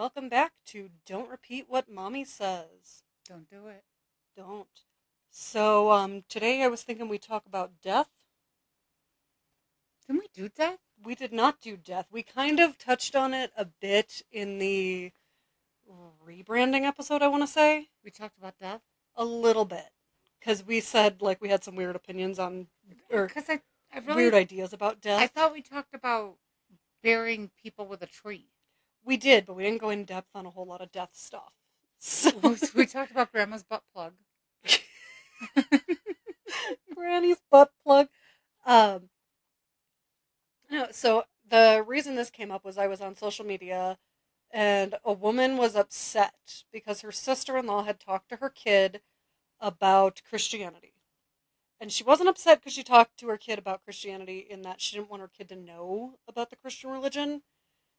welcome back to Don't Repeat What Mommy Says. Don't do it. Don't. Today I was thinking we talk about death. Didn't we do that? We did not do death. We kind of touched on it a bit in the rebranding episode, I want to say. We talked about death? A little bit. Because we said, like, we had some weird opinions on, or Because I weird really, ideas about I death. thought we talked about burying people with a tree. We did, but we didn't go in depth on a whole lot of death stuff. So, We talked about grandma's butt plug. Granny's butt plug. Um, No, so the reason this came up was I was on social media and a woman was upset because her sister-in-law had talked to her kid about Christianity. And she wasn't upset because she talked to her kid about Christianity in that she didn't want her kid to know about the Christian religion.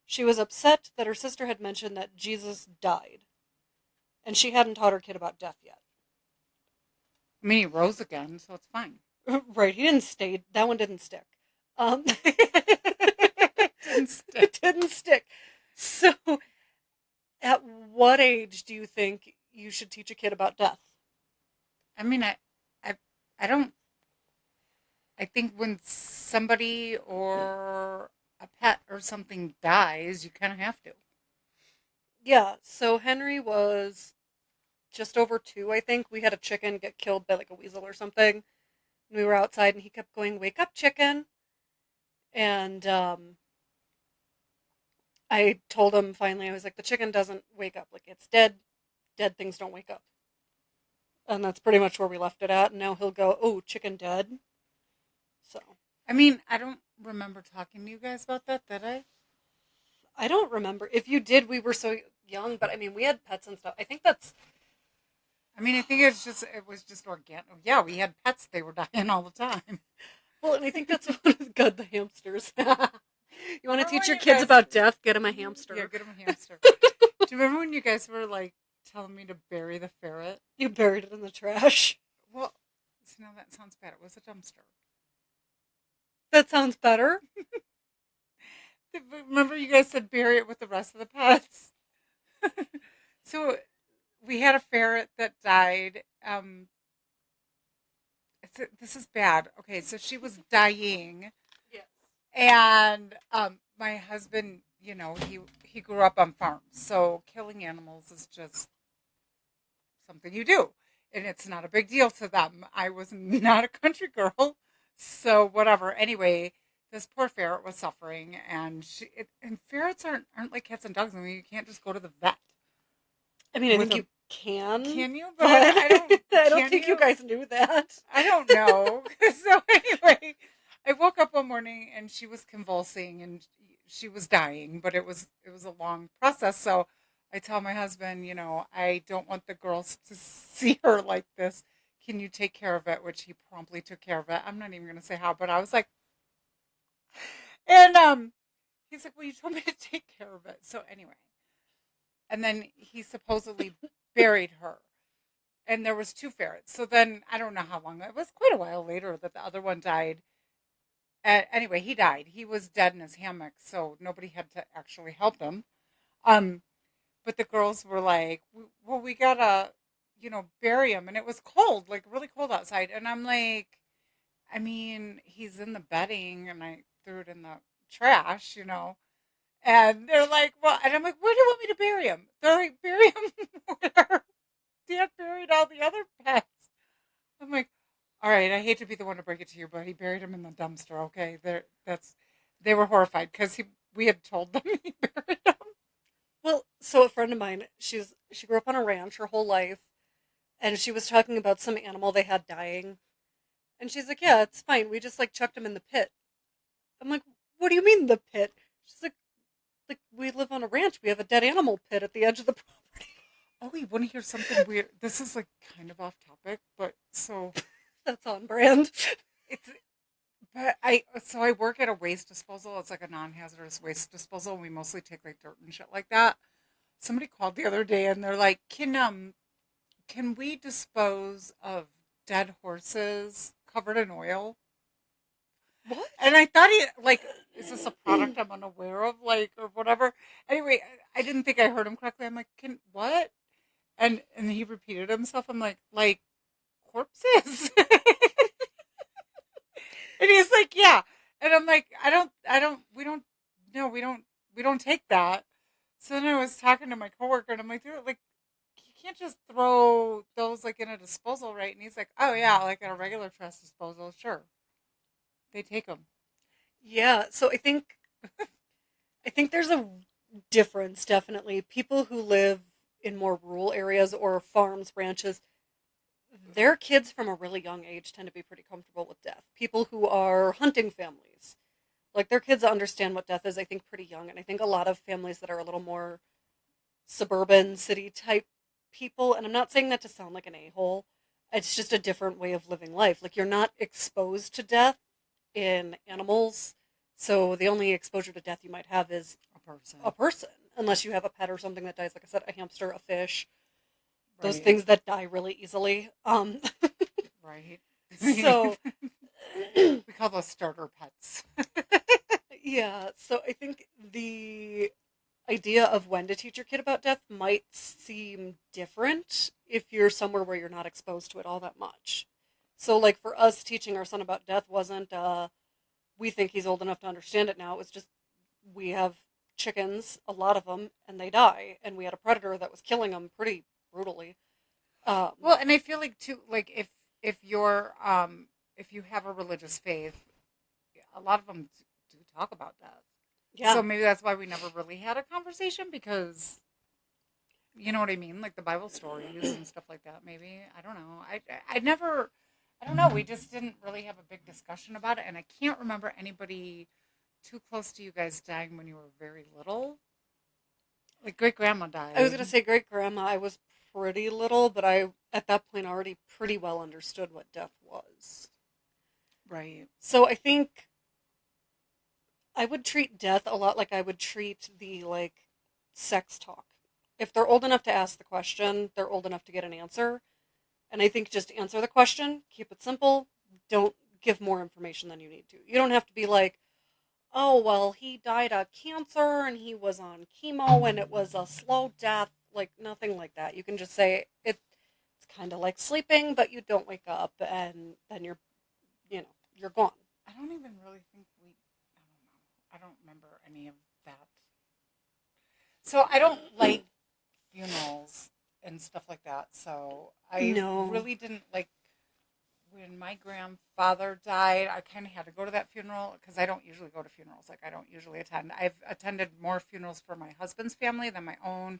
She was upset that her sister had mentioned that Jesus died. And she hadn't taught her kid about death yet. I mean, he rose again, so it's fine. Right, he didn't stay. That one didn't stick. Um, Didn't stick. it didn't stick. So at what age do you think you should teach a kid about death? I mean, I, I don't. I think when somebody or a pet or something dies, you kind of have to. Yeah, so Henry was just over 2, I think. We had a chicken get killed by like a weasel or something. And we were outside and he kept going, "Wake up, chicken." And I told him finally, I was like, "The chicken doesn't wake up. Like, it's dead. Dead things don't wake up." And that's pretty much where we left it at. And now he'll go, "Oh, chicken dead." So I mean, I don't remember talking to you guys about that, did I? I don't remember. If you did, we were so young, but I mean, we had pets and stuff. I think that's I mean, I think it was just organic. Yeah, we had pets; they were dying all the time. Well, and I think that's what good the hamsters. You want to Remember teach when your you kids guys? about death? Get them a Yeah, hamster. get them a hamster. Do you remember when you guys were like telling me to bury the ferret? You buried it in the trash. Well, see, now that sounds bad. It was a dumpster. That sounds better. Remember, you guys said bury it with the rest of the pets. So we had a ferret that died. This is bad. Okay, so she was dying, Yes. and my husband, he grew up on farms, so killing animals is just something you do, and it's not a big deal to them. I was not a country girl, so whatever. Anyway, this poor ferret was suffering, and and ferrets aren't like cats and dogs. I mean, you can't just go to the vet I mean, I with think you them. can, Can you? But but I don't. I don't Can think you you? guys knew that. I don't know. So anyway, I woke up one morning and she was convulsing and she was dying, but it was a long process. So I tell my husband, I don't want the girls to see her like this. Can you take care of it? Which he promptly took care of it. I'm not even going to say how, but I was like, and he's like, well, you told me to take care of it. So anyway, and then he supposedly buried her. And there was two ferrets. So then I don't know how long. It was quite a while later that the other one died. Anyway, he died. He was dead in his hammock, so nobody had to actually help him. Um, but the girls were like, "Well, we gotta, bury him." And it was cold, like really cold outside. And I'm like, I mean, he's in the bedding, and I threw it in the trash. And they're like, "Well," and I'm like, "Where do you want me to bury him?" They're like, "Bury him where Dad buried all the other pets." I'm like, all right, I hate to be the one to break it to you, but he buried him in the dumpster. Okay, they were horrified because we had told them he buried him. Well, so a friend of mine, she grew up on a ranch her whole life, and she was talking about some animal they had dying, and she's like, "Yeah, it's fine. We just like chucked him in the pit." I'm like, "What do you mean the pit?" She's like we live on a ranch. We have a dead animal pit at the edge of the property. Oh, you want to hear something weird? This is like kind of off topic, but so That's on brand. it's but I work at a waste disposal. It's like a non-hazardous waste disposal. And we mostly take like dirt and shit like that. Somebody called the other day and they're like, can we dispose of dead horses covered in oil?" What? And I thought he like is this a product I'm unaware of, like, or whatever? Anyway, I didn't think I heard him correctly. I'm like, can what? And he repeated himself. I'm like corpses. And he's like, yeah. And I'm like, we don't take that. So then I was talking to my coworker, and I'm like, dude, like, you can't just throw those like in a disposal, right? And he's like, oh yeah, like at a regular trash disposal, sure, they take them. Yeah, so I think there's a difference definitely. People who live in more rural areas or farms, ranches, their kids from a really young age tend to be pretty comfortable with death. People who are hunting families, like their kids understand what death is, I think, pretty young. And I think a lot of families that are a little more suburban city type people, and I'm not saying that to sound like an a-hole, it's just a different way of living life. Like you're not exposed to death in animals, so the only exposure to death you might have is A person, a person, unless you have a pet or something that dies, like I said, a hamster, a fish, those right? things that die really easily. Right. So We call those starter pets. yeah, so I think the idea of when to teach your kid about death might seem different if you're somewhere where you're not exposed to it all that much. So, like for us, teaching our son about death wasn't, we think he's old enough to understand it now. It was just, we have chickens, a lot of them, and they die. And we had a predator that was killing them pretty brutally. Um, Well, and I feel like too, like if you have a religious faith, a lot of them do talk about death. So yeah. maybe that's why we never really had a conversation because you know what I mean, like the Bible stories and stuff like that. Maybe I don't know. I never. I don't know. We just didn't really have a big discussion about it, and I can't remember anybody too close to you guys dying when you were very little. Like great grandma I was died. going to say great grandma. I was pretty little, but I, at that point, already pretty well understood what death was. Right. So I think I would treat death a lot like I would treat the like sex talk. If they're old enough to ask the question, they're old enough to get an answer. And I think just answer the question, keep it simple, don't give more information than you need to. You don't have to be like, oh, well, he died of cancer and he was on chemo and it was a slow death. Like, nothing like that. You can just say it's kind of like sleeping, but you don't wake up and then you're gone. I don't even really think we. I don't know. I don't remember any of that. So I don't like funerals and stuff like that. So I No. really didn't like when my grandfather died. I kind of had to go to that funeral because I don't usually go to funerals. Like I don't usually attend. I've attended more funerals for my husband's family than my own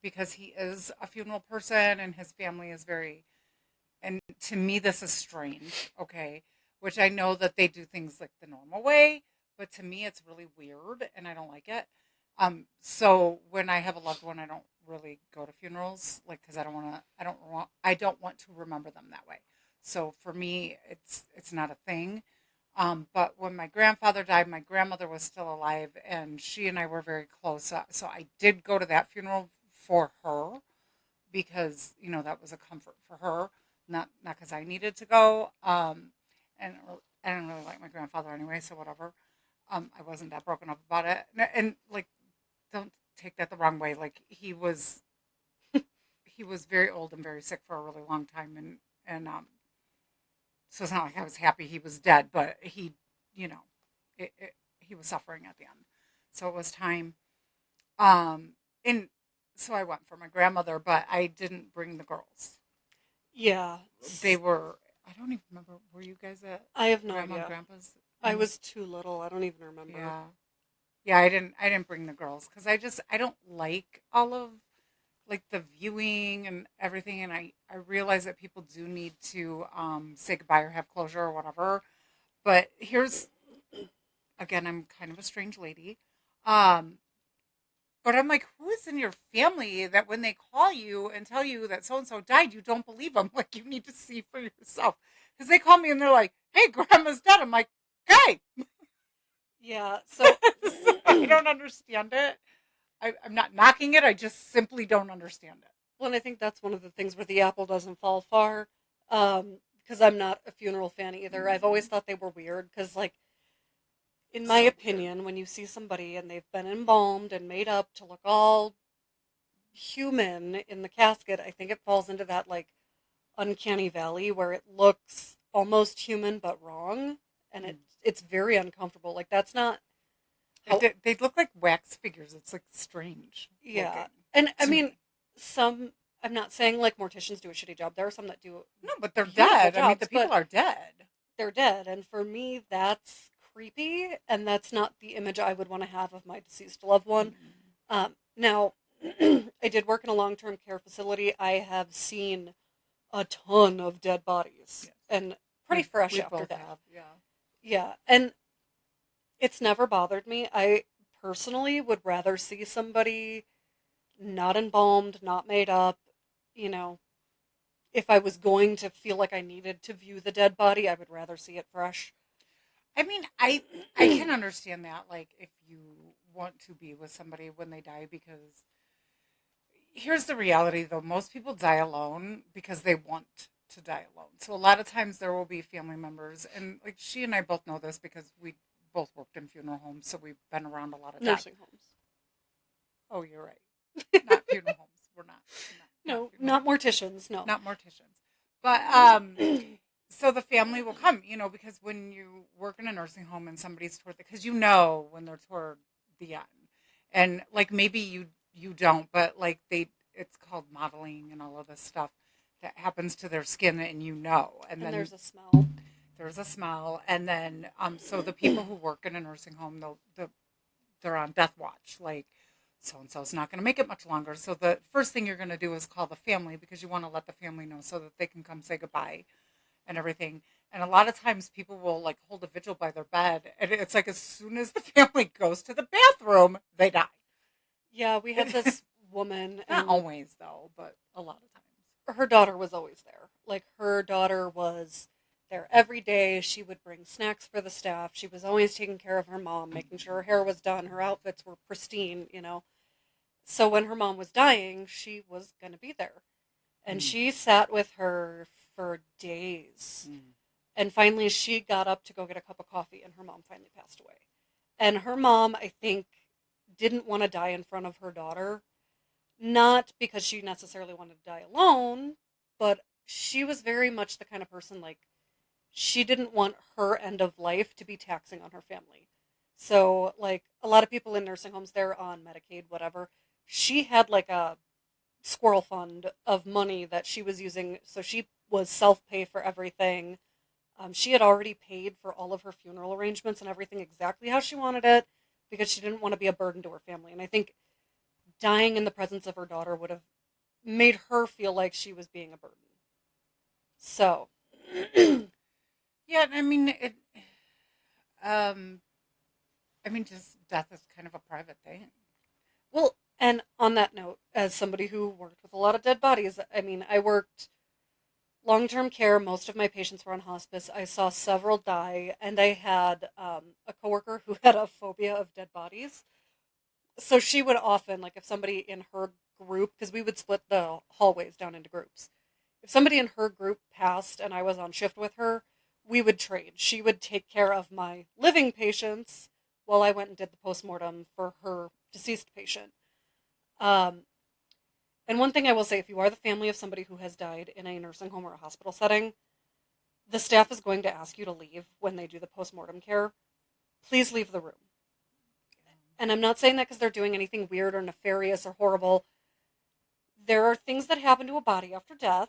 because he is a funeral person and his family is very. And to me, this is strange. Okay, which I know that they do things like the normal way, but to me, it's really weird and I don't like it. So when I have a loved one, I don't really go to funerals, like because I don't want to remember them that way. So for me, it's not a thing. But when my grandfather died, my grandmother was still alive, and she and I were very close. So I did go to that funeral for her because that was a comfort for her, not because I needed to go. And I didn't really like my grandfather anyway, so whatever. I wasn't that broken up about it, and like don't take that the wrong way. Like he was very old and very sick for a really long time, and so it's not like I was happy he was dead, but you know, he was suffering at the end, so it was time. And so I went for my grandmother, but I didn't bring the girls. Yeah. They were. I don't even remember. Were you guys at I have no grandma and idea. grandpa's? I was too little. I don't even remember. Yeah. Yeah, I didn't bring the girls because I don't like all of like the viewing and everything, and I realize that people do need to say goodbye or have closure or whatever. But here's again, I'm kind of a strange lady. Um, but I'm like, who is in your family that when they call you and tell you that so and so died, you don't believe them? Like you need to see for yourself because they call me and they're like, "Hey, grandma's dead." I'm like, "Okay." Yeah. So So I don't understand it. I'm not knocking it. I just simply don't understand it. well, and I think that's one of the things where the apple doesn't fall far. Because I'm not a funeral fan either. I've always thought they were weird because, like, in my So weird. opinion, when you see somebody and they've been embalmed and made up to look all human in the casket, I think it falls into that like uncanny valley where it looks almost human but wrong, and Mm. it's very uncomfortable. Like that's not how. They look like wax figures. It's like strange Yeah, looking and I to mean me. some. I'm not saying like morticians do a shitty job. There are some that do No, but they're beautiful dead. I mean, the jobs, people but are dead. they're dead. And for me, that's creepy, and that's not the image I would want to have of my deceased loved one. Mm. Now, I did work in a long-term care facility. I have seen a ton of dead bodies, Yes, and pretty we fresh we after both death. have. Yeah. Yeah, and it's never bothered me. I personally would rather see somebody not embalmed, not made up, you know, if I was going to feel like I needed to view the dead body, I would rather see it fresh. I mean, I can understand that. Like, if you want to be with somebody when they die, because here's the reality, though: most people die alone because they want to die alone. So a lot of times there will be family members, and like she and I both know this because we both worked in funeral homes, so we've been around a lot of death. Nursing homes. Oh, you're right. Not funeral homes. We're not No, funeral not homes. morticians, no. Not morticians. But so the family will come, because when you work in a nursing home and somebody's toward because when they're toward the end. And like maybe you don't, but like it's called modeling and all of this stuff that happens to their skin, and and And then there's a smell. there's a smell, and then so the people who work in a nursing home, they're on death watch, like so and so's not going to make it much longer. So the first thing you're going to do is call the family because you want to let the family know so that they can come say goodbye and everything. And a lot of times people will like hold a vigil by their bed, and it's like as soon as the family goes to the bathroom, they die. Yeah, we had this woman, Not and always though, but a lot of times. her daughter was always there. Like, her daughter was there every day. She would bring snacks for the staff. She was always taking care of her mom, making sure her hair was done, her outfits were pristine. So when her mom was dying, she was going to be there. And Mm. she sat with her for days. Mm. And finally, she got up to go get a cup of coffee, and her mom finally passed away. And her mom, I think, didn't want to die in front of her daughter. Not because she necessarily wanted to die alone, but she was very much the kind of person like she didn't want her end of life to be taxing on her family. So, like a lot of people in nursing homes, they're on Medicaid, whatever. She had like a squirrel fund of money that she was using, so she was self pay for everything. She had already paid for all of her funeral arrangements and everything exactly how she wanted it because she didn't want to be a burden to her family. And I think dying in the presence of her daughter would have made her feel like she was being a burden. So, Yeah, I mean it. Um, I mean, just death is kind of a private thing. well, and on that note, as somebody who worked with a lot of dead bodies, I mean, I worked long term care. Most of my patients were on hospice. I saw several die, and I had a coworker who had a phobia of dead bodies. So she would often, like, if somebody in her group, because we would split the hallways down into groups, if somebody in her group passed and I was on shift with her, we would trade. She would take care of my living patients while I went and did the postmortem for her deceased patient. Um, and one thing I will say, if you are the family of somebody who has died in a nursing home or a hospital setting, the staff is going to ask you to leave when they do the postmortem care. Please leave the room. And I'm not saying that because they're doing anything weird or nefarious or horrible. There are things that happen to a body after death.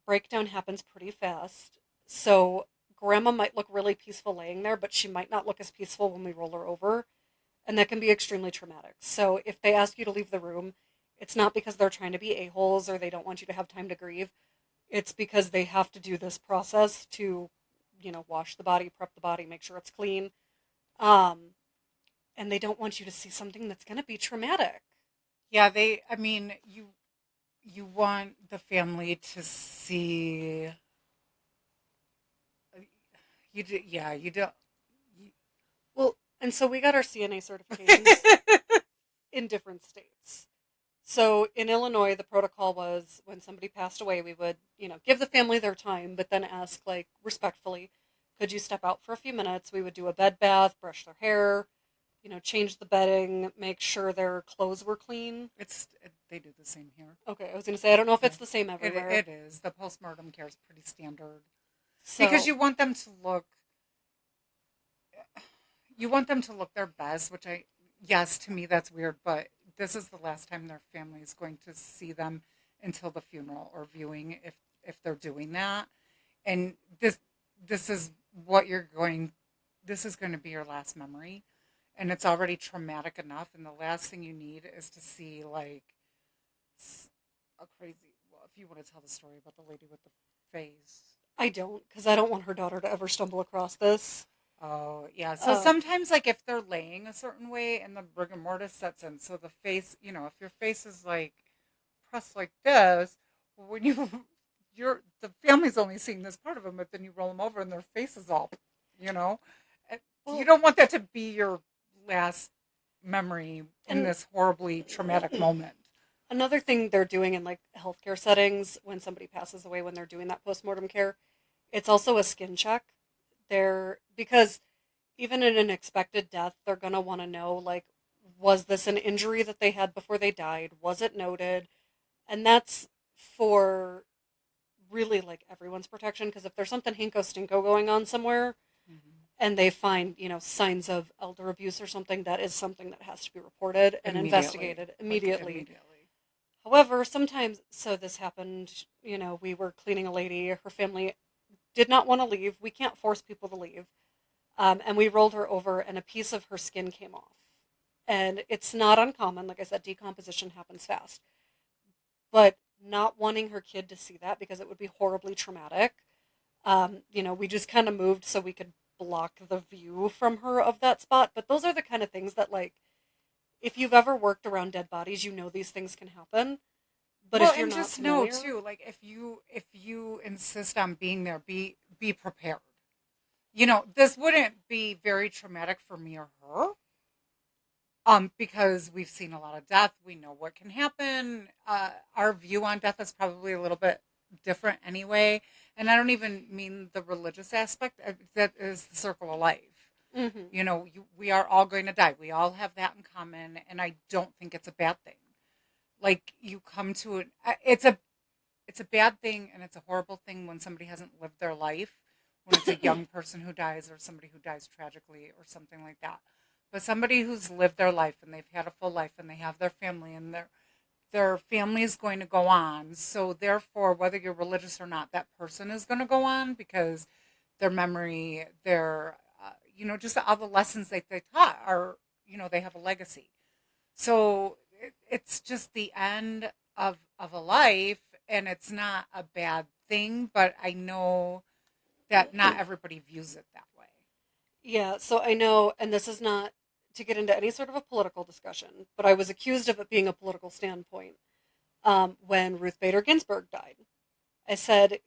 Breakdown happens pretty fast. So grandma might look really peaceful laying there, but she might not look as peaceful when we roll her over. And that can be extremely traumatic. So if they ask you to leave the room, it's not because they're trying to be a-holes or they don't want you to have time to grieve. It's because they have to do this process to, wash the body, prep the body, make sure it's clean. Um, and they don't want you to see something that's going to be traumatic. Yeah, I mean, you want the family to see. Yeah, you don't. You, Well, and so we got our CNA certifications in different states. So in Illinois, the protocol was when somebody passed away, we would, give the family their time, but then ask, like, respectfully, Could you step out for a few minutes? We would do a bed bath, brush their hair, change the bedding, make sure their clothes were clean. They do the same here. Okay, I was going to say, I don't know if Yeah, it's the same it everywhere. it is. The postmortem care is pretty standard because So, you want them to look their best, which yes, to me that's weird, but this is the last time their family is going to see them until the funeral or viewing if they're doing that. And this is what you're going this is going to be your last memory, and it's already traumatic enough, and the last thing you need is to see like a crazy, well, if you want to tell the story about the lady with the face. I don't, because I don't want her daughter to ever stumble across this. Oh, yeah. So Um, sometimes, like, if they're laying a certain way and the rigor mortis sets in, so the face, if your face is like pressed like this, when the family's only seeing this part of them, but then you roll them over and their face is all, you know, And you well, don't want that to be your last memory in and this horribly traumatic moment. another thing they're doing in like healthcare settings when somebody passes away, when they're doing that postmortem care, it's also a skin check. Because even in an expected death, they're gonna want to know, like, was this an injury that they had before they died? Was it noted? And that's for really like everyone's protection, because if there's something hinko stinko going on somewhere Mhm. and they find, signs of elder abuse or something, that is something that has to be reported and Immediately, investigated like immediately. immediately. However, sometimes, so this happened, we were cleaning a lady, her family did not want to leave. We can't force people to leave. And we rolled her over, and a piece of her skin came off. And it's not uncommon. Like I said, decomposition happens fast. But not wanting her kid to see that because it would be horribly traumatic, we just kind of moved so we could block the view from her of that spot. But those are the kind of things that, like, if you've ever worked around dead bodies, these things can happen. But Well, if you're and not just know familiar, too, like if you insist on being there, be prepared. This wouldn't be very traumatic for me or her. Because we've seen a lot of death, we know what can happen. Our view on death is probably a little bit different anyway, and I don't even mean the religious aspect. That is the circle of life. hmm We are all going to die. We all have that in common, and I don't think it's a bad thing. Like you come to it, it's a bad thing and it's a horrible thing when somebody hasn't lived their life, when it's a young person who dies or somebody who dies tragically or something like that. But somebody who's lived their life and they've had a full life and they have their family and their family is going to go on. So therefore, whether you're religious or not, that person is going to go on because their memory, just all the lessons that they taught are, they have a legacy. So it's just the end of a life, and it's not a bad thing, but I know that not everybody views it that way. yeah, so I know, and this is not to get into any sort of a political discussion, but I was accused of it being a political standpoint when Ruth Bader Ginsburg died. I said,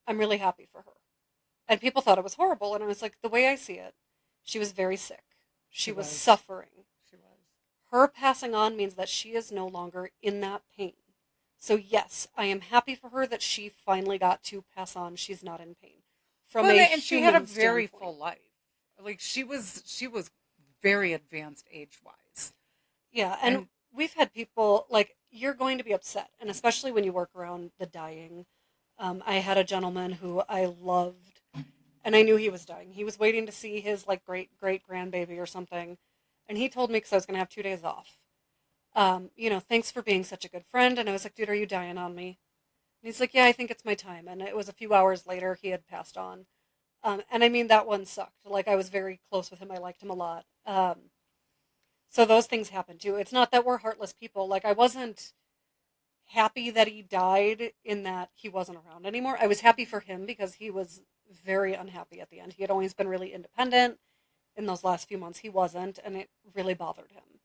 I'm really happy for her. And people thought it was horrible. And I was like, the way I see it, she was very sick. She She was was. suffering. She was. Her passing on means that she is no longer in that pain. So, yes, I am happy for her that she finally got to pass on. She's not in pain. From Well, a and she had a human very standpoint. full life. Like she was very advanced age wise, Yeah, and and we've had people, like, you're going to be upset. And especially when you work around the dying. I had a gentleman who I loved, and I knew he was dying. He was waiting to see his like great great grandbaby or something, and he told me because I was going to have 2 days off. Thanks for being such a good friend. And I was like, dude, are you dying on me? And he's like, yeah, I think it's my time. And it was a few hours later he had passed on. And I mean that one sucked. Like I was very close with him. I liked him a lot. So those things happen too. It's not that we're heartless people. Like I wasn't happy that he died in that he wasn't around anymore. I was happy for him because he was very unhappy at the end. He had always been really independent. In those last few months, he wasn't, and it really bothered him.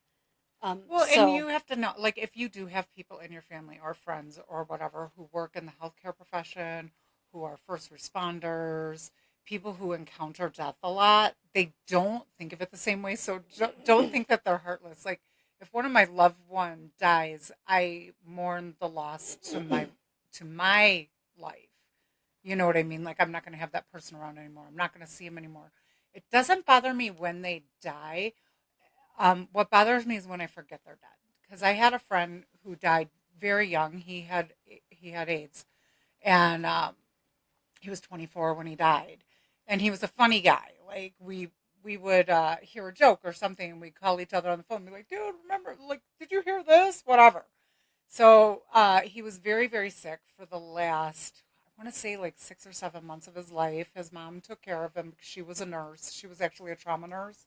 well, and So you have to know, like, if you do have people in your family or friends or whatever who work in the healthcare profession, who are first responders, people who encounter death a lot, they don't think of it the same way. So don't think that they're heartless. Like, if one of my loved one dies, I mourn the loss to my life, You know what I mean? Like, I'm not going to have that person around anymore. I'm not going to see him anymore. It doesn't bother me when they die. What bothers me is when I forget they're dead. Because I had a friend who died very young. He had AIDS, and he was 24 when he died, and he was a funny guy. Like we would hear a joke or something, and we'd call each other on the phone and be like, "Dude, remember? Like, did you hear this? Whatever." So he was very, very sick for the last, I want to say, like 6 or 7 months of his life. His mom took care of him because she was a nurse. She was actually a trauma nurse,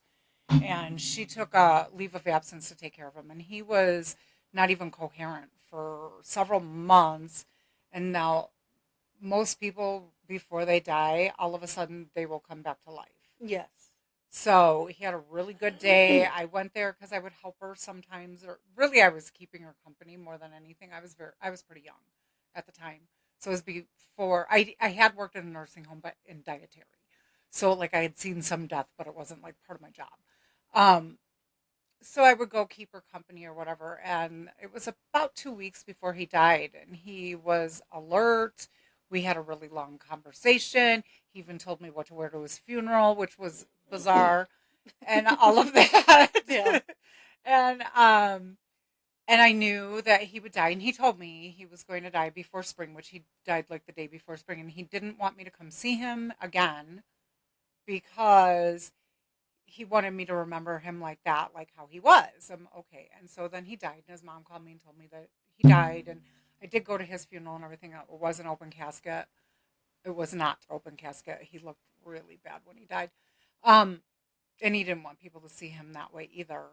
and she took a leave of absence to take care of him. And he was not even coherent for several months. And now, most people, before they die, all of a sudden they will come back to life. Yes. So he had a really good day. I went there because I would help her sometimes, or really, I was keeping her company more than anything. I was pretty young at the time, so it was before I had worked in a nursing home, but in dietary. So like I had seen some death, but it wasn't like part of my job. Um, so I would go keep her company or whatever, and it was about 2 weeks before he died, and he was alert. We had a really long conversation. He even told me what to wear to his funeral, which was bizarre, and all of that. Yeah. And and I knew that he would die, and he told me he was going to die before spring, which he died like the day before spring, and he didn't want me to come see him again because he wanted me to remember him like that, like how he was. Okay. And so then he died, and his mom called me and told me that he died. And I did go to his funeral and everything. It was an open casket. It was not open casket. He looked really bad when he died. Um, and he didn't want people to see him that way either.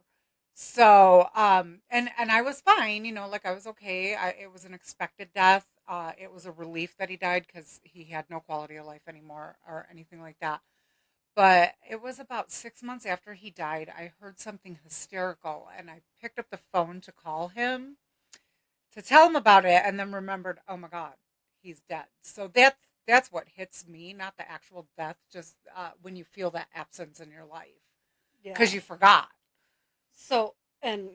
So, and I was fine, like I was okay. It was an expected death. It was a relief that he died because he had no quality of life anymore or anything like that. But it was about 6 months after he died, I heard something hysterical, and I picked up the phone to call him to tell him about it, and then remembered, oh my God, he's dead. So that's what hits me, not the actual death, just when you feel that absence in your life Yeah. because you forgot. So, and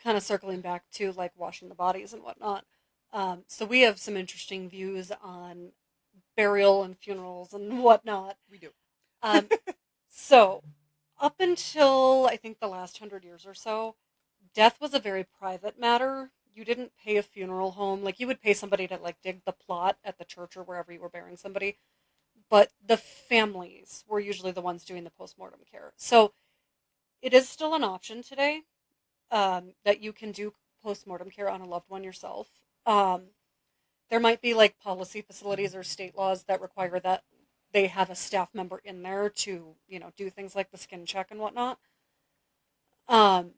kind of circling back to like washing the bodies and whatnot. So we have some interesting views on burial and funerals and whatnot. We do. Um, so up until I think the last 100 years or so, death was a very private matter. You didn't pay a funeral home. Like you would pay somebody to like dig the plot at the church or wherever you were burying somebody, but the families were usually the ones doing the postmortem care. So it is still an option today, that you can do postmortem care on a loved one yourself. Um, there might be like policy facilities or state laws that require that they have a staff member in there to, do things like the skin check and whatnot. Um,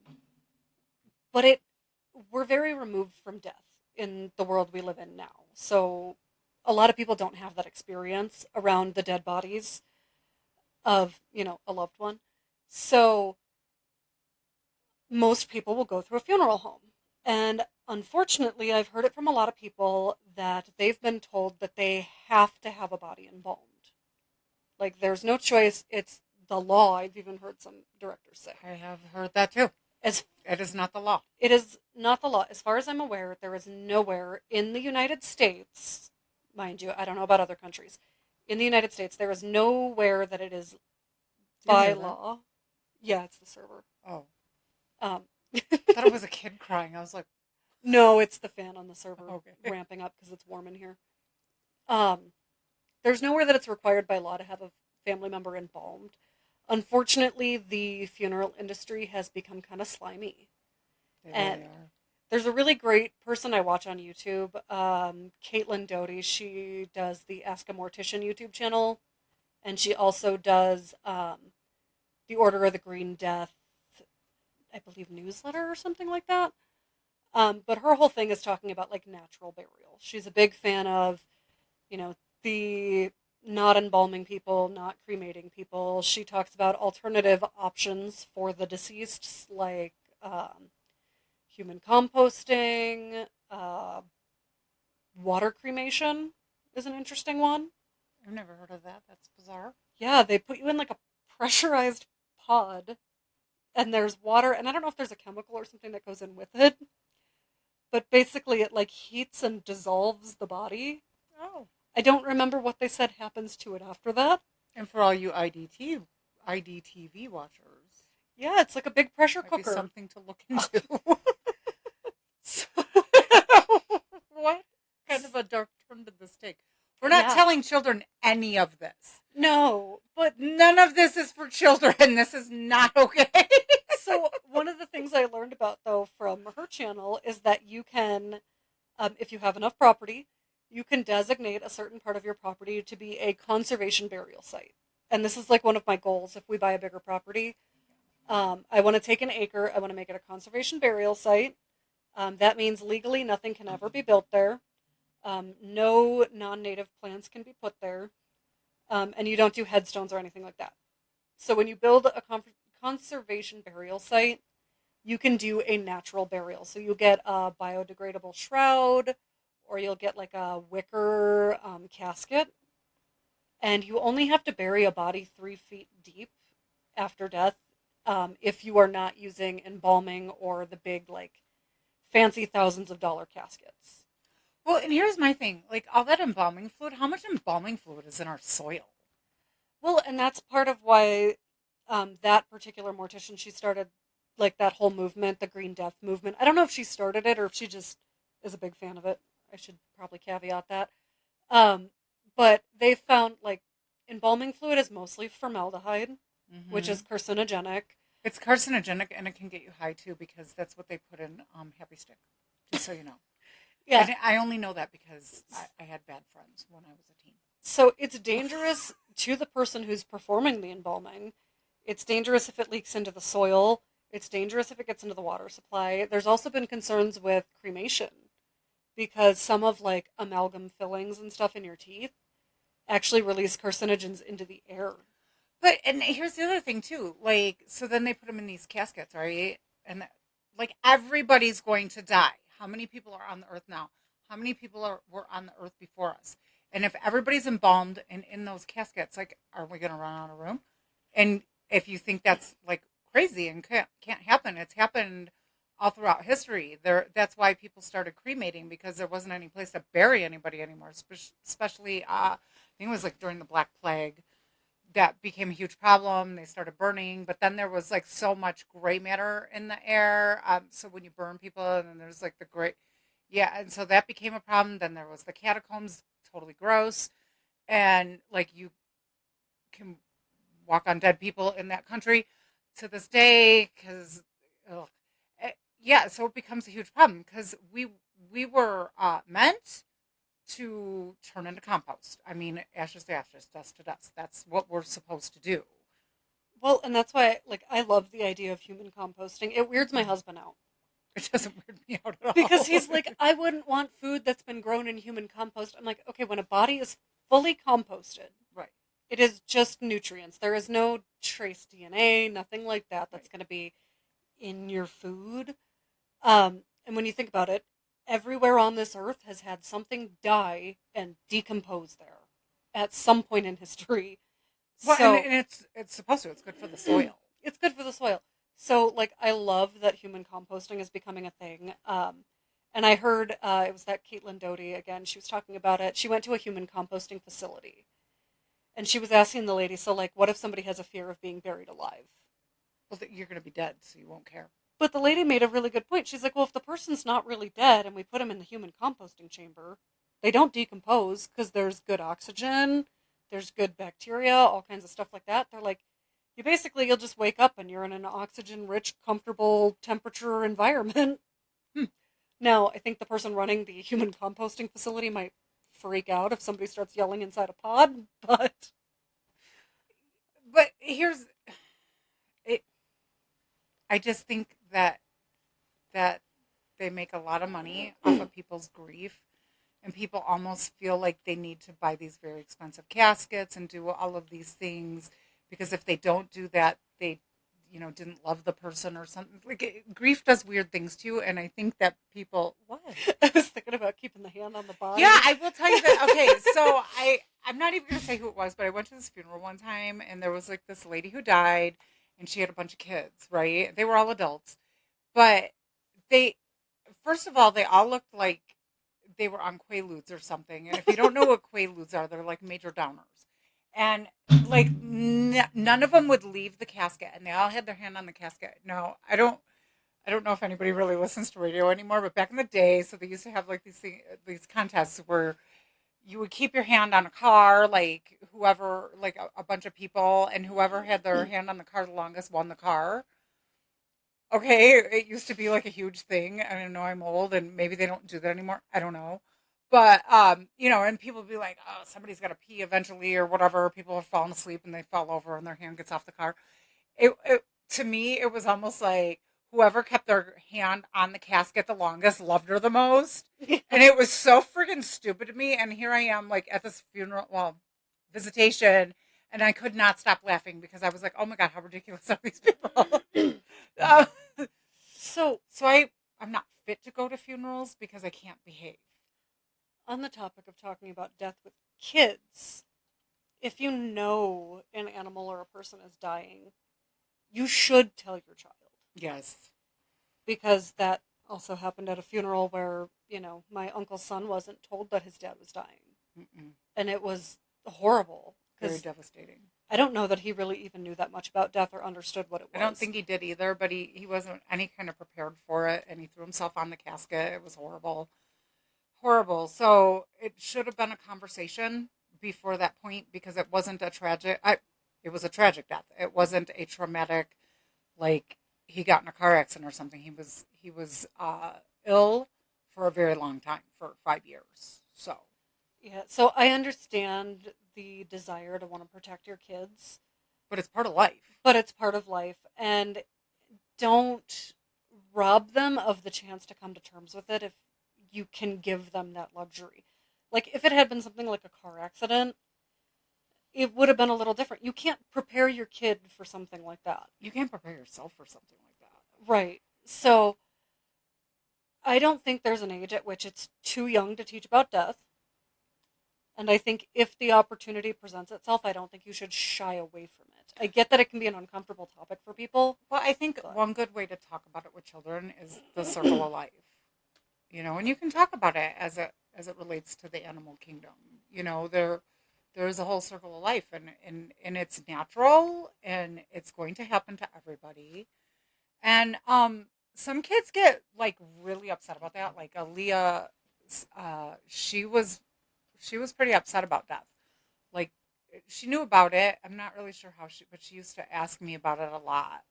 but we're very removed from death in the world we live in now. So a lot of people don't have that experience around the dead bodies of, a loved one. So most people will go through a funeral home. And unfortunately, I've heard it from a lot of people that they've been told that they have to have a body embalmed. Like, there's no choice. It's the law. I've even heard some directors say. I have heard that too. As It is not the law. it is not the law. As far as I'm aware, there is nowhere in the United States, mind you, I don't know about other countries. In the United States, there is nowhere that it is You by hear that? law. Yeah, it's the server. Oh, Um, I thought it was a kid crying. I was like, no, it's the fan on the server okay. ramping up because it's warm in here. Um, there's nowhere that it's required by law to have a family member embalmed. Unfortunately, the funeral industry has become kind of slimy. They And really are. there's a really great person I watch on YouTube, Caitlin Doty. She does the Ask a Mortician YouTube channel, and she also does the Order of the Green Death, I believe, newsletter or something like that. But her whole thing is talking about like natural burial. She's a big fan of, the not embalming people, not cremating people. She talks about alternative options for the deceased, like human composting, water cremation is an interesting one. I've never heard of that. That's bizarre. Yeah, they put you in like a pressurized pod, and there's water, and I don't know if there's a chemical or something that goes in with it, but basically it like heats and dissolves the body, Oh. I don't remember what they said happens to it after that. And for all you IDTV watchers, Yeah, it's like a big pressure might be cooker. something to look into. So, What kind of a dark turn did this take? We're not yeah. telling children any of this. No, but None of this is for children. This is not okay. so one of the things I learned about though from her channel is that you can, if you have enough property, you can designate a certain part of your property to be a conservation burial site. And this is like one of my goals if we buy a bigger property. I want to take an acre. I want to make it a conservation burial site. That means legally nothing can ever be built there. No non-native plants can be put there, and you don't do headstones or anything like that. So when you build a conservation burial site, you can do a natural burial. So you get a biodegradable shroud, or you'll get like a wicker casket, and you only have to bury a body 3 feet deep after death if you are not using embalming or the big like fancy thousands of dollar caskets. Well, and here's my thing. Like all that embalming fluid, how much embalming fluid is in our soil? Well, and that's part of why that particular mortician, she started like that whole movement, the Green Death movement. I don't know if she started it or if she just is a big fan of it. I should probably caveat that. Um, but they found like embalming fluid is mostly formaldehyde, which Mm-hmm. is carcinogenic. It's carcinogenic and it can get you high too because that's what they put in Happy Stick. Just so you know. Yeah. I only know that because I had bad friends when I was a teen. So it's dangerous to the person who's performing the embalming. It's dangerous if it leaks into the soil. It's dangerous if it gets into the water supply. There's also been concerns with cremation because some of like amalgam fillings and stuff in your teeth actually release carcinogens into the air. But and here's the other thing too. Like so then they put them in these caskets, right? And like everybody's going to die. How many people are on the earth now? How many people were on the earth before us? And if everybody's embalmed and in those caskets, like, are we going to run out of room? And if you think that's like crazy and can't happen, it's happened all throughout history. That's why people started cremating because there wasn't any place to bury anybody anymore. Especially, I think it was like during the Black Plague that became a huge problem. They started burning, but then there was like so much gray matter in the air. So when you burn people, and then there's like the gray, yeah, and so that became a problem. Then there was the catacombs, totally gross, and like you can walk on dead people in that country to this day because, yeah, so it becomes a huge problem because we were meant to turn into compost. I mean, ashes to ashes, dust to dust. That's what we're supposed to do. Well, and that's why like I love the idea of human composting. It weirds my husband out It doesn't weird me out at because all. he's like, I wouldn't want food that's been grown in human compost. I'm like, okay, when a body is fully composted, Right, it is just nutrients. There is no trace DNA, nothing like that right. that's going to be in your food. And when you think about it, everywhere on this earth has had something die and decompose there at some point in history. Well, So and it's supposed to. It's good for the soil. it's good for the soil. So like I love that human composting is becoming a thing. And I heard it was that Caitlin Doty again. She was talking about it. She went to a human composting facility, and she was asking the lady, so like, what if somebody has a fear of being buried alive? Well, you're going to be dead, so you won't care. But the lady made a really good point. She's like, well, if the person's not really dead and we put them in the human composting chamber, they don't decompose because there's good oxygen, there's good bacteria, all kinds of stuff like that. They're like, you'll just wake up and you're in an oxygen rich, comfortable temperature environment. Hmm. Now, I think the person running the human composting facility might freak out if somebody starts yelling inside a pod, but But here's it. I just think that they make a lot of money off of people's grief, and people almost feel like they need to buy these very expensive caskets and do all of these things because if they don't do that, they didn't love the person or something. Like grief does weird things too, and I think that people what. I was thinking about keeping the hand on the body. Yeah, I will tell you that. Okay, so I'm not even gonna say who it was, but I went to this funeral one time, and there was like this lady who died, and she had a bunch of kids. Right, they were all adults, but they, first of all, they all looked like they were on Quaaludes or something. And if you don't know what Quaaludes are, they're like major downers. And like none of them would leave the casket, and they all had their hand on the casket. No, I don't know if anybody really listens to radio anymore, but back in the day, so they used to have like these contests where you would keep your hand on a car, like whoever, like a bunch of people, and whoever had their hand on the car the longest won the car. Okay, it used to be like a huge thing. I know I'm old, and maybe they don't do that anymore. I don't know, but and people would be like, "Oh, somebody's got to pee eventually, or whatever." People have fallen asleep and they fall over, and their hand gets off the car. It to me, it was almost like whoever kept their hand on the casket the longest loved her the most, and it was so freaking stupid to me. And here I am, like at this funeral, well, visitation, and I could not stop laughing because I was like, "Oh my god, how ridiculous are these people?" uh, So, so I'm not fit to go to funerals because I can't behave. on the topic of talking about death with kids, if you know an animal or a person is dying, you should tell your child. Yes. Because that also happened at a funeral where, my uncle's son wasn't told that his dad was dying. Mm-mm. And it was horrible. Very Because devastating. I don't know that he really even knew that much about death or understood what it was. I don't think he did either, but he wasn't any kind of prepared for it, and he threw himself on the casket. It was horrible. Horrible. So it should have been a conversation before that point because it wasn't a tragic. It was a tragic death. It wasn't a traumatic, like he got in a car accident or something. He was ill for a very long time, for 5 years. So Yeah, so I understand the desire to want to protect your kids, but it's part of life. but it's part of life. And don't rob them of the chance to come to terms with it if you can give them that luxury. Like, if it had been something like a car accident, it would have been a little different. You can't prepare your kid for something like that. You can't prepare yourself for something like that. Right. So, I don't think there's an age at which it's too young to teach about death. And I think if the opportunity presents itself, I don't think you should shy away from it. I get that it can be an uncomfortable topic for people, Well, I think but one good way to talk about it with children is the circle of life. And you can talk about it as it relates to the animal kingdom. There's a whole circle of life, and it's natural, and it's going to happen to everybody. And some kids get like really upset about that. Like Aaliyah, she was pretty upset about death. Like she knew about it. I'm not really sure how but she used to ask me about it a lot.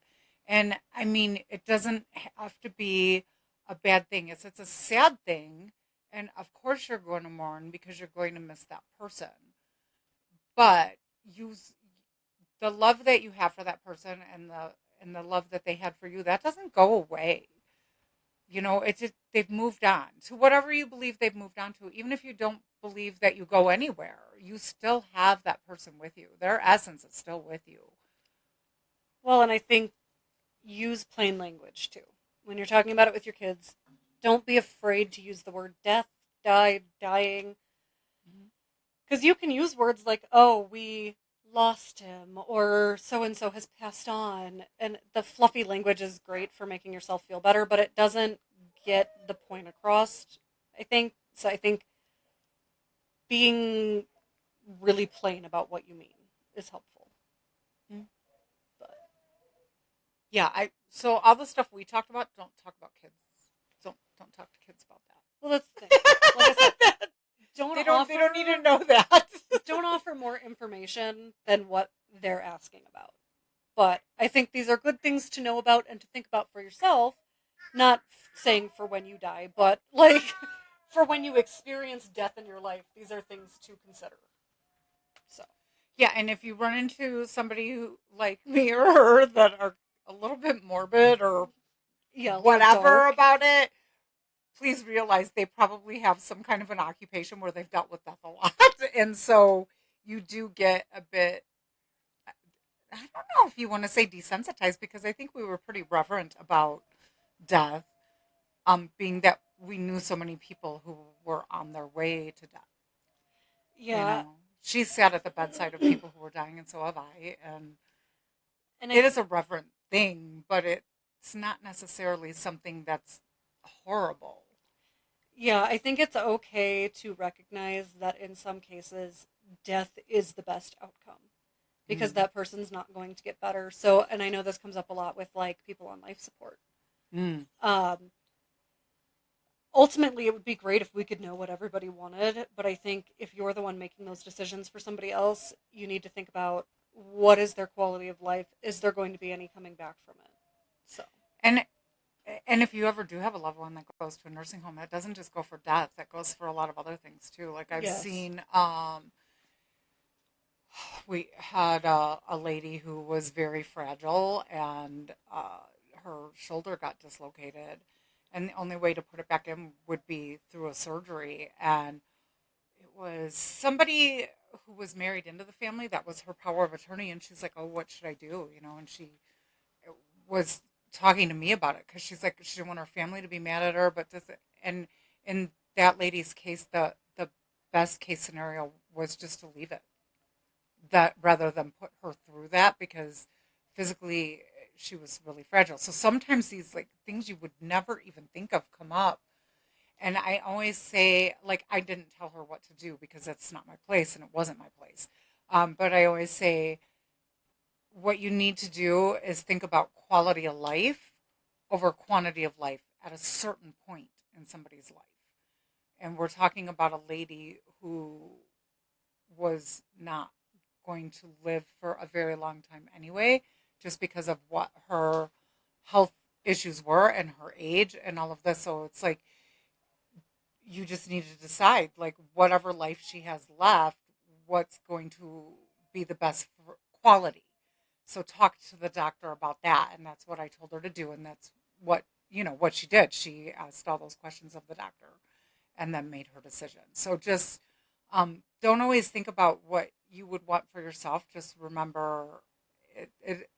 And I mean, it doesn't have to be a bad thing. It's a sad thing, and of course you're going to mourn because you're going to miss that person. But use the love that you have for that person, and the love that they had for you, that doesn't go away. It's just they've moved on to whatever you believe they've moved on to. Even if you don't believe that you go anywhere, you still have that person with you. Their essence is still with you. well, and I think use plain language too. When you're talking about it with your kids, don't be afraid to use the word death, died, dying, Mhm. because you can use words like, oh, we lost him, or so and so has passed on. And the fluffy language is great for making yourself feel better, but it doesn't get the point across, I think. So I think being really plain about what you mean is helpful. Mhm. But Yeah, I so all the stuff we talked about, don't talk about kids. Don't talk to kids about well, that's the thing. Like I said, that. don't They don't need to offer know that. don't offer more information than what they're asking about. But I think these are good things to know about and to think about for yourself, not saying for when you die, but like for when you experience death in your life, these are things to consider. So, Yeah, and if you run into somebody who like me or her that are a little bit morbid or yeah, a little whatever dark. about it, please realize they probably have some kind of an occupation where they've dealt with death a lot. And so you do get a bit, I don't know if you want to say desensitized, because I think we were pretty reverent about death, being that we knew so many people who were on their way to death. You Yeah, know, she sat at the bedside of people who were dying, and so have I. And and it is a reverent thing, but it's not necessarily something that's horrible. Yeah, I think it's okay to recognize that in some cases, death is the best outcome because Mm. that person's not going to get better. So, and I know this comes up a lot with like people on life support. Mm. Um, Ultimately, it would be great if we could know what everybody wanted, but I think if you're the one making those decisions for somebody else, you need to think about what is their quality of life? Is there going to be any coming back from it? So, And and if you ever do have a loved one that goes to a nursing home, that doesn't just go for death. That goes for a lot of other things too. Like I've yes. seen, we had a lady who was very fragile, and her shoulder got dislocated, and the only way to put it back in would be through a surgery. And it was somebody who was married into the family that was her power of attorney, and she's like, "Oh, what should I do?" And she was talking to me about it because she's like, she didn't want her family to be mad at her, but this, and in that lady's case, the best case scenario was just to leave it, that rather than put her through that, because physically she was really fragile. So sometimes these like things you would never even think of come up. And I always say, like, I didn't tell her what to do because that's not my place and it wasn't my place. But I always say, what you need to do is think about quality of life over quantity of life at a certain point in somebody's life. And we're talking about a lady who was not going to live for a very long time anyway, just because of what her health issues were and her age and all of this. So it's like you just need to decide, like, whatever life she has left, what's going to be the best for quality. So talk to the doctor about that, and that's what I told her to do, and that's what she did. She asked all those questions of the doctor, and then made her decision. So just don't always think about what you would want for yourself. Just remember,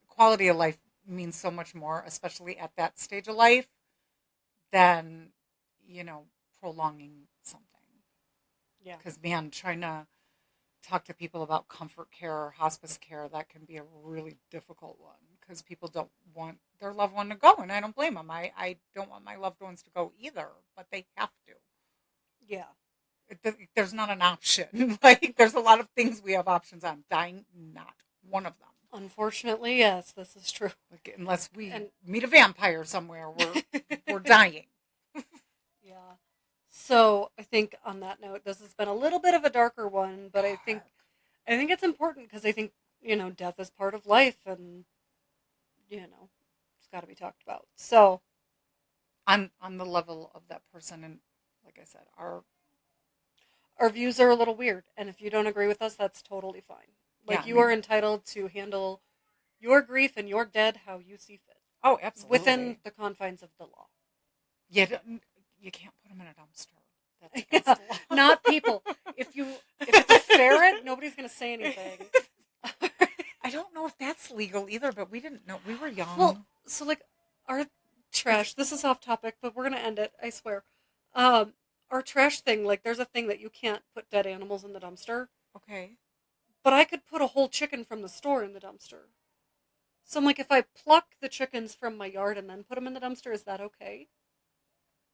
quality of life means so much more, especially at that stage of life, than you know prolonging something. Yeah. Because man, trying to talk to people about comfort care or hospice care, that can be a really difficult one because people don't want their loved one to go, and I don't blame them. I don't want my loved ones to go either, but they have to. Yeah. There's not an option. Like there's a lot of things we have options on. Dying, not one of them. Unfortunately, yes, this is true. Like unless we And meet a vampire somewhere, we're dying. yeah. So, I think on that note, this has been a little bit of a darker one, but Dark. I think it's important because I think, death is part of life and, it's got to be talked about. So, On the level of that person, and like I said, our views are a little weird, and if you don't agree with us, that's totally fine. yeah, Like, I you are mean, entitled to handle your grief and your dead how you see fit oh, within absolutely. the confines of the law. You you can't put them in a dumpster. That's Yeah, against the law. not people. If it's a ferret, nobody's gonna say anything. I don't know if that's legal either, but we didn't know. We were Well, young. so like our Is trash. This is off topic, but we're gonna end it. I swear. Um, our trash thing. Like, there's a thing that you can't put dead animals in the dumpster, okay. but I could put a whole chicken from the store in the dumpster. So I'm like, if I pluck the chickens from my yard and then put them in the dumpster, is that okay?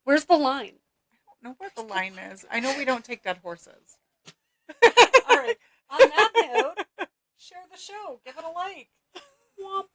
Where's the line? I don't know what the Where's line is. I know we don't take dead horses. All right. On that note, share the show. Give it a like. Womp.